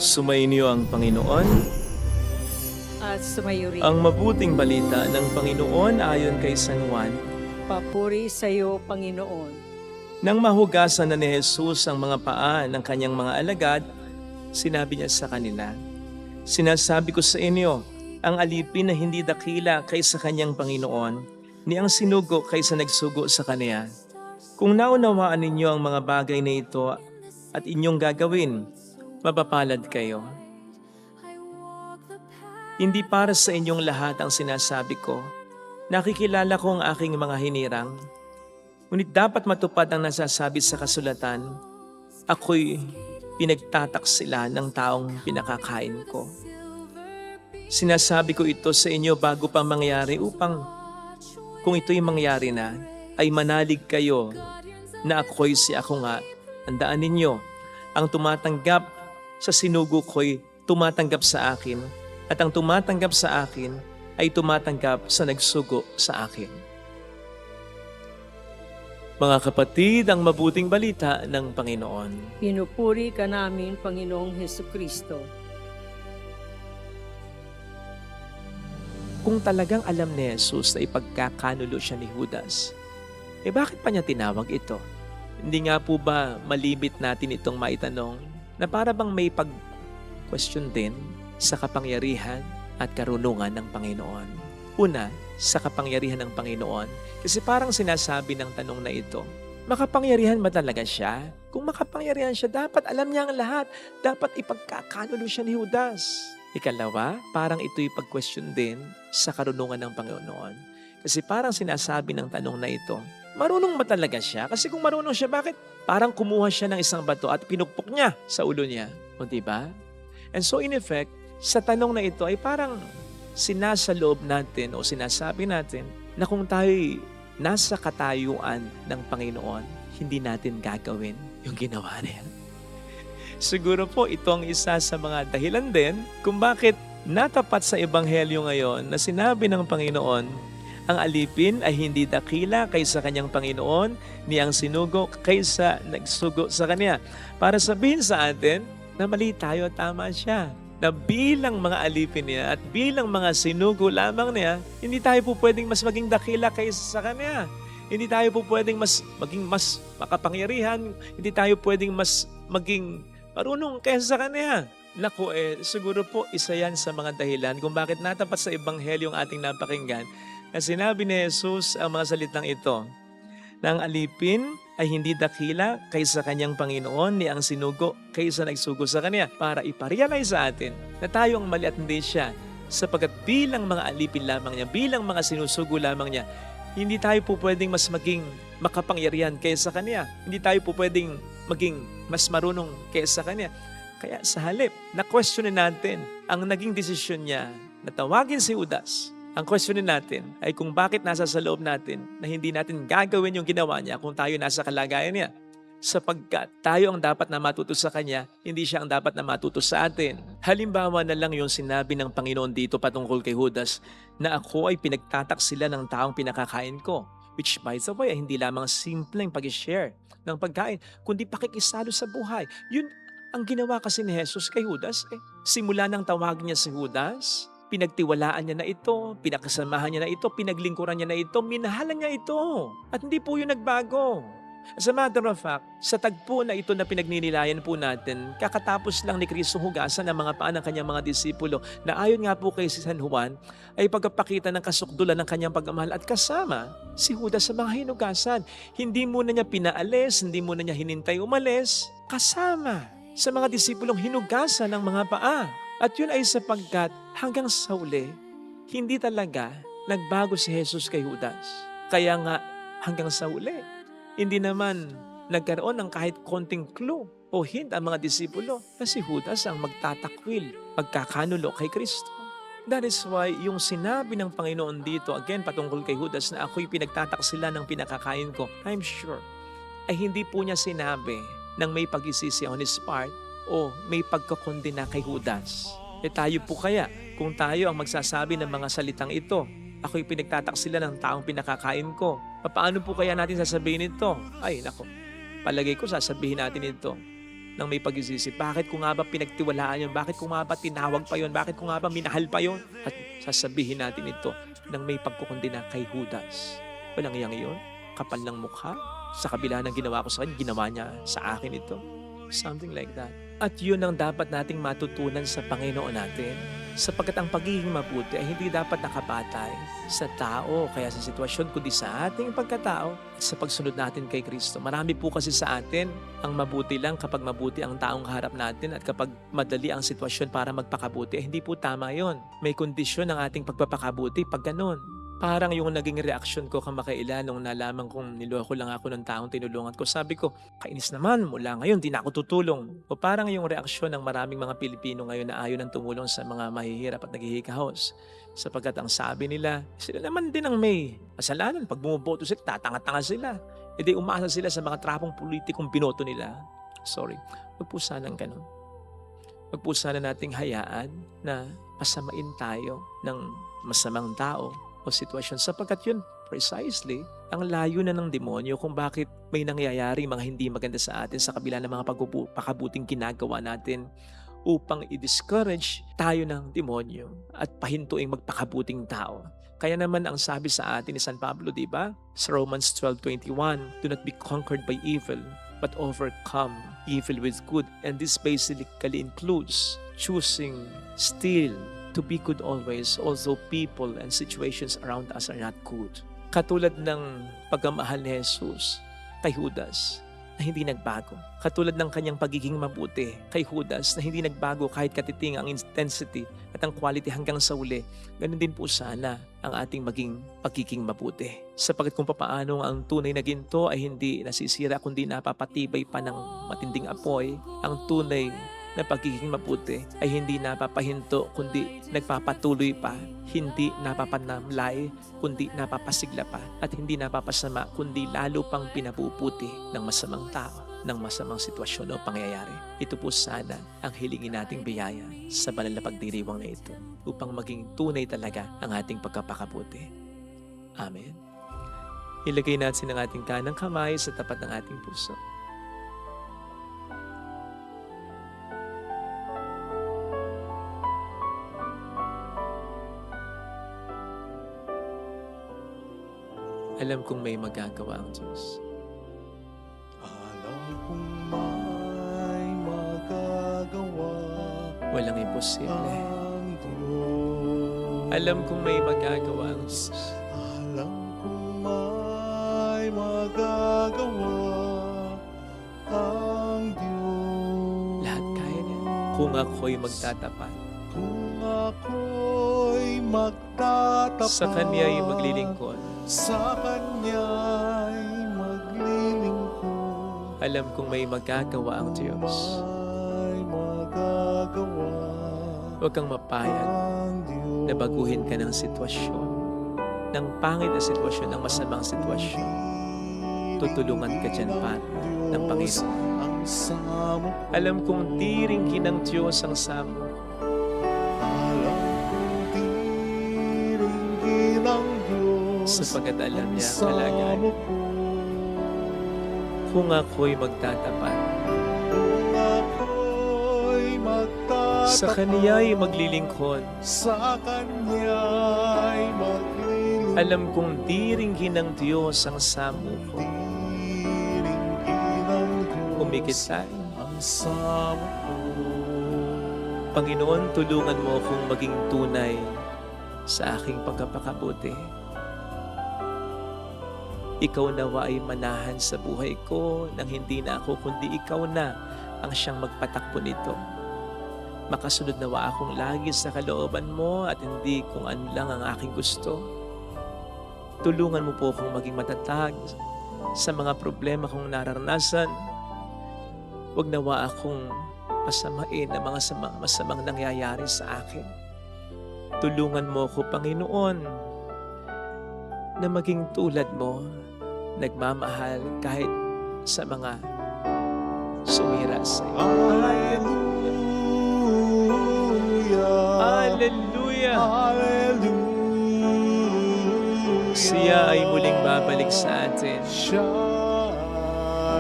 Sumainyo ang Panginoon. At sumayo rin. Ang mabuting balita ng Panginoon ayon kay San Juan. Papuri sa iyo, Panginoon. Nang mahugasan na ni Jesus ang mga paa ng kanyang mga alagad, sinabi niya sa kanila, "Sinasabi ko sa inyo, ang alipin na hindi dakila kaysa kanyang Panginoon, ni ang sinugo kaysa nagsugo sa kaniya. Kung naunawaan ninyo ang mga bagay na ito at inyong gagawin, mapapalad kayo. Hindi para sa inyong lahat ang sinasabi ko. Nakikilala ko ang aking mga hinirang. Ngunit dapat matupad ang nasasabi sa kasulatan, ako'y pinagtataksila ng taong pinakakain ko. Sinasabi ko ito sa inyo bago pa mangyari upang kung ito'y mangyari na, ay manalig kayo na ako'y si ako nga. Tandaan ninyo, ang tumatanggap sa sinugo ko'y tumatanggap sa akin, at ang tumatanggap sa akin ay tumatanggap sa nagsugo sa akin." Mga kapatid, ang mabuting balita ng Panginoon. Pinupuri ka namin, Panginoong Hesukristo. Kung talagang alam ni Jesus na ipagkakanulo siya ni Judas, bakit pa niya tinawag ito? Hindi nga po ba malimit natin itong maitanong na para bang may pag-question din sa kapangyarihan at karunungan ng Panginoon? Una, sa kapangyarihan ng Panginoon. Kasi parang sinasabi ng tanong na ito, makapangyarihan ba talaga siya? Kung makapangyarihan siya, dapat alam niya ang lahat. Dapat ipagkakanulo siya ni Judas. Ikalawa, parang ito'y pag-question din sa karunungan ng Panginoon. Kasi parang sinasabi ng tanong na ito, marunong ba talaga siya? Kasi kung marunong siya, bakit parang kumuha siya ng isang bato at pinukpok niya sa ulo niya? O diba? And so in effect, sa tanong na ito ay parang sinasaloob natin o sinasabi natin na kung tayo'y nasa katayuan ng Panginoon, hindi natin gagawin yung ginawa niya. Siguro po ito ang isa sa mga dahilan din kung bakit natapat sa Ebanghelyo ngayon na sinabi ng Panginoon, ang alipin ay hindi dakila kaysa kanyang Panginoon, ni ang sinugo kaysa nagsugo sa kanya. Para sabihin sa atin na mali tayo at tama siya. Na bilang mga alipin niya at bilang mga sinugo lamang niya, hindi tayo po pwedeng mas maging dakila kaysa sa kanya. Hindi tayo po pwedeng maging mas makapangyarihan. Hindi tayo pwedeng mas maging marunong kaysa sa kanya. Naku siguro po isa yan sa mga dahilan kung bakit natapat sa Ebanghelyo ang ating napakinggan na sinabi ni Jesus ang mga salitang ito, na ang alipin ay hindi dakila kaysa kanyang Panginoon, ni ang sinugo kaysa nagsugo sa kanya, para iparealize sa atin na tayo ang mali at hindi siya, sapagkat bilang mga alipin lamang niya, bilang mga sinusugo lamang niya, hindi tayo po pwedeng mas maging makapangyarihan kaysa kanya. Hindi tayo po pwedeng maging mas marunong kaysa kanya. Kaya sa halip, na-questionin natin ang naging desisyon niya na tawagin si Judas. Ang questionin natin ay kung bakit nasa sa loob natin na hindi natin gagawin yung ginawa niya kung tayo nasa kalagayan niya. Sapagkat tayo ang dapat na matuto sa kanya, hindi siya ang dapat na matuto sa atin. Halimbawa na lang yung sinabi ng Panginoon dito patungkol kay Judas na ako ay pinagtataksila ng taong pinakakain ko. Which by the way, ay hindi lamang simpleng pag-share ng pagkain, kundi pakikisalo sa buhay. Yun ang ginawa kasi ni Jesus kay Judas. Simula nang tawagin niya si Judas, pinagtiwalaan niya na ito, pinakasamahan niya na ito, pinaglingkuran niya na ito, minahalan niya ito. At hindi po yun nagbago. As a matter of fact, sa tagpo na ito na pinagninilayan po natin, kakatapos lang ni Kristo hugasan ang mga paa ng kanyang mga disipulo na ayon nga po kay San Juan, ay pagpapakita ng kasukdulan ng kanyang pagmamahal at kasama si Judas sa mga hinugasan. Hindi muna niya pinaalis, hindi muna niya hinintay umalis, kasama sa mga disipulong hinugasan ng mga paa. At yun ay sapagkat hanggang sa uli, hindi talaga nagbago si Jesus kay Judas. Kaya nga hanggang sa uli, hindi naman nagkaroon ng kahit konting clue o hint ang mga disipulo na si Judas ang magtatakwil, magkakanulo kay Kristo. That is why yung sinabi ng Panginoon dito, again patungkol kay Judas na ako'y pinagtataksila ng pinakakain ko, I'm sure, ay hindi po niya sinabi nang may pag-isisi on his part o may pagkakondena kay Judas. Tayo po kaya, kung tayo ang magsasabi ng mga salitang ito, ako'y pinagtataksila ng taong pinakakain ko, paano po kaya natin sasabihin ito? Ay, nako, palagay ko sasabihin natin ito, ng may pagsisisi. Bakit ko nga ba pinagtiwalaan yun? Bakit ko nga ba tinawag pa yun? Bakit ko nga ba minahal pa yun? At sasabihin natin ito ng may pagkukundina kay Judas. Walang iyang yun. Kapal ng mukha. Sa kabila ng ginawa ko sa kanya, ginawa niya sa akin ito. Something like that. At yun ang dapat nating matutunan sa Panginoon natin. Sapagkat ang pagiging mabuti ay hindi dapat nakapatay sa tao, kaya sa sitwasyon, kundi sa ating pagkatao at sa pagsunod natin kay Kristo. Marami po kasi sa atin ang mabuti lang kapag mabuti ang taong harap natin at kapag madali ang sitwasyon para magpakabuti. Hindi po tama yon. May kondisyon ang ating pagpapakabuti pag ganun. Parang yung naging reaksyon ko kamakailan nung nalaman kong niloko lang ako ng taong tinulungan ko. Sabi ko, kainis naman, mula ngayon di na ako tutulong. O parang yung reaksyon ng maraming mga Pilipino ngayon na ayaw ng tumulong sa mga mahihirap at naghihikahos. Sapagkat ang sabi nila, sila naman din ang may kasalanan. Pag bumuboto sila, tatanga-tanga sila. E di umasa sila sa mga trapong politikong binoto nila. Sorry, wag po sanang ganun. Wag po sana nating hayaan na pasamain tayo ng masamang tao o sitwasyon, sapagkat yun precisely ang layo na ng demonyo kung bakit may nangyayari mga hindi maganda sa atin sa kabila ng mga pakabuting ginagawa natin upang i-discourage tayo ng demonyo at pahintuing magpakabuting tao. Kaya naman ang sabi sa atin ni San Pablo, di ba? Sa Romans 12:21, do not be conquered by evil, but overcome evil with good. And this basically includes choosing still to be good always, although people and situations around us are not good. Katulad ng pagmamahal ni Jesus kay Judas na hindi nagbago. Katulad ng kanyang pagiging mabuti kay Judas na hindi nagbago kahit katiting ang intensity at ang quality hanggang sa uli. Ganun din po sana ang ating maging pagiging mabuti. Sapagkat kung papaano ang tunay na ginto ay hindi nasisira kundi napapatibay pa ng matinding apoy, ang tunay na pagiging mabuti ay hindi napapahinto kundi nagpapatuloy pa, hindi napapanamlay kundi napapasigla pa, at hindi napapasama kundi lalo pang pinapuputi ng masamang tao, ng masamang sitwasyon o pangyayari. Ito po sana ang hilingin nating biyaya sa banal na pagdiriwang na ito upang maging tunay talaga ang ating pagkapakabuti. Amen. Ilagay natin ang ating kanang kamay sa tapat ng ating puso. Alam kong may magagawa ang Diyos. Alam kong may magagawa Walang imposible. ang Diyos. Alam kong may magagawa ang Diyos. Alam kong may magagawa ang Diyos. Lahat kaya niya. Kung ako'y magtatapat, Kung ako'y magtatapat sa Kanya'y maglilingkod. Sa Kanya'y maglilingkod. Alam kong may magagawa ang Diyos. May magagawa Huwag kang mapayag ang Diyos. na baguhin ka ng sitwasyon, ng pangit na sitwasyon, ng masamang sitwasyon. Tutulungan ka dyan, Padre, ng Panginoon. Ang samo ko. Alam kong tiringin ng Diyos ang samo. Alam kong tiringin ang Diyos Sapagkat alam ang niya ang kalagayan. samo ko. Kung ako'y magtatapat, Kung ako'y magtatapat sa Kaniya'y maglilingkod. sa Kanya'y maglilingkod. Alam kong diringgin ng Diyos ang samo ko. Tiringin ang Diyos Umikit tayo. ang samo ko. Panginoon, tulungan mo akong maging tunay sa aking pagkapakabuti. Ikaw nawa ay manahan sa buhay ko nang hindi na ako kundi ikaw na ang siyang magpatakbo nito. Makasunod nawa akong lagi sa kalooban mo at hindi kung ano lang ang aking gusto. Tulungan mo po akong maging matatag sa mga problema kong nararanasan. Huwag nawa akong pasamain ang mga masamang nangyayari sa akin. Tulungan mo ako, Panginoon, na maging tulad mo, nagmamahal kahit sa mga sumira sa iyo. Hallelujah. Hallelujah! Hallelujah. Siya ay muling babalik sa atin. Siya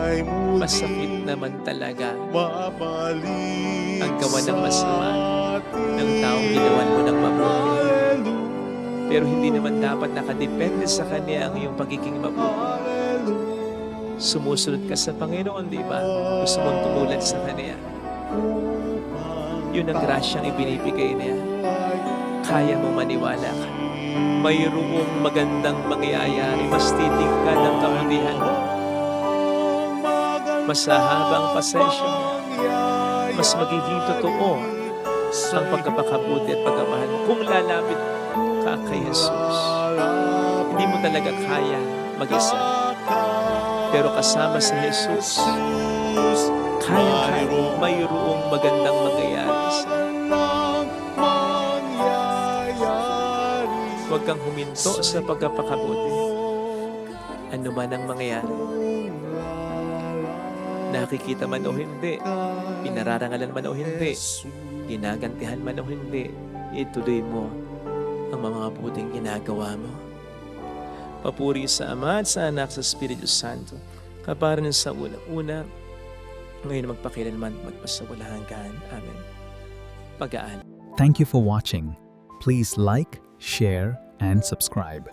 ay muli Masakit naman talaga mabalik ang gawa ng masama sa ng taong ginawan mo ng mabuti. Hallelujah, Pero hindi naman dapat nakadepende sa Kanya ang iyong pagiging mabuti. hallelujah. Sumusunod ka sa Panginoon, di ba? Gusto mong tumulad sa Kanya. Yun ang grasyang ibinibigay niya. Kaya mong maniwala ka. Mayroong magandang mangyayari. Mas titig ka ng kamulihan mo. Mas hahabang pasensya mo. Mas magiging totoo ang pagkapakabuti at pagkamahal mo. Kung lalapit ka kay Jesus, hindi mo talaga kaya mag-isa. Pero kasama si Jesus, kaya mayroong magandang mangyayari sa'yo. Huwag kang huminto sa pagkapakabuti. Ano man ang mangyayari. Nakikita man o hindi, pinararangalan man o hindi, ginagantihan man o hindi, ituloy mo ang mga mabuting ginagawa mo. Papuri sa Ama at sa Anak sa Espiritu Santo, kaparan sa una-una, ngayon magpakilanman magpasawalang hanggan. Amen. Pag-aan. Thank you for watching. Please like, share, and subscribe.